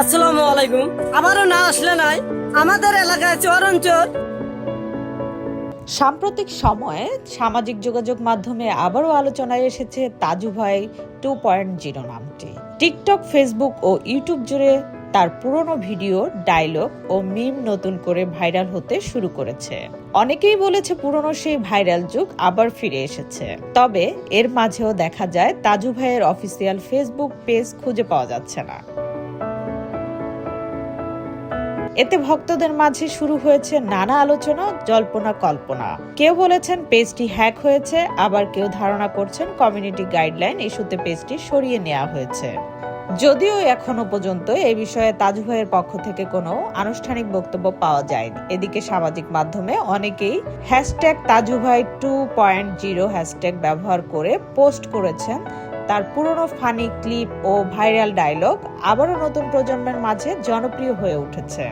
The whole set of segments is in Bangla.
আসসালামু আলাইকুম। আবারও না আসলে নাই, আমাদের এলাকায় চোরাঞ্চর। সাম্প্রতিক সময়ে সামাজিক যোগাযোগ মাধ্যমে আবারও আলোচনায় এসেছে তাজু ভাই 2.0 নামটি। টিকটক, ফেসবুক ও ইউটিউব জুড়ে তার পুরনো ভিডিও, ডায়লগ ও মিম নতুন করে ভাইরাল হতে শুরু করেছে। অনেকেই বলেছে পুরনো সেই ভাইরাল যুগ আবার ফিরে এসেছে। তবে এর মাঝেও দেখা যায় তাজু ভাইয়ের অফিসিয়াল ফেসবুক পেজ খুঁজে পাওয়া যাচ্ছে না। এতে ভক্তদের মাঝে শুরু হয়েছে নানা আলোচনা, জল্পনা কল্পনা। কেউ বলেছেন পেজটি হ্যাক হয়েছে, আবার কেউ ধারণা করছেন কমিউনিটি গাইডলাইন ইস্যুতে পেজটি সরিয়ে নেওয়া হয়েছে। যদিও এখনো পর্যন্ত এই বিষয়ে তাজু ভাইয়ের পক্ষ থেকে কোনো আনুষ্ঠানিক বক্তব্য পাওয়া যায়নি। এদিকে সামাজিক মাধ্যমে অনেকেই হ্যাশট্যাগ তাজু ভাই 2.0 হ্যাশট্যাগ ব্যবহার করে পোস্ট করেছেন তার পুরনো ফানি ক্লিপ ও ভাইরাল ডায়লগ আবারও নতুন প্রজন্মের মাঝে জনপ্রিয় হয়ে উঠেছে।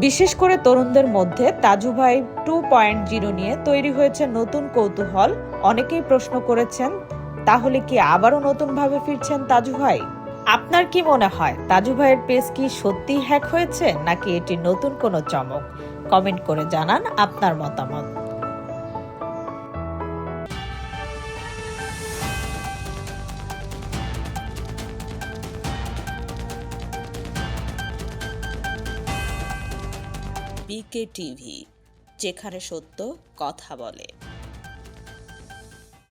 বিশেষ করে তরুণদের মধ্যে তাজু ভাই 2.0 নিয়ে তৈরি হয়েছে নতুন কৌতূহল। অনেকেই প্রশ্ন করেছেন, তাহলে কি আবারও নতুনভাবে ফিরছেন তাজু ভাই? আপনার কি মনে হয় তাজু ভাইয়ের পেজ কি সত্যিই হ্যাক হয়েছে, নাকি এটি নতুন কোনো চমক? কমেন্ট করে জানান আপনার মতামত। বিকে টিভি, যেখানে সত্য কথা বলে।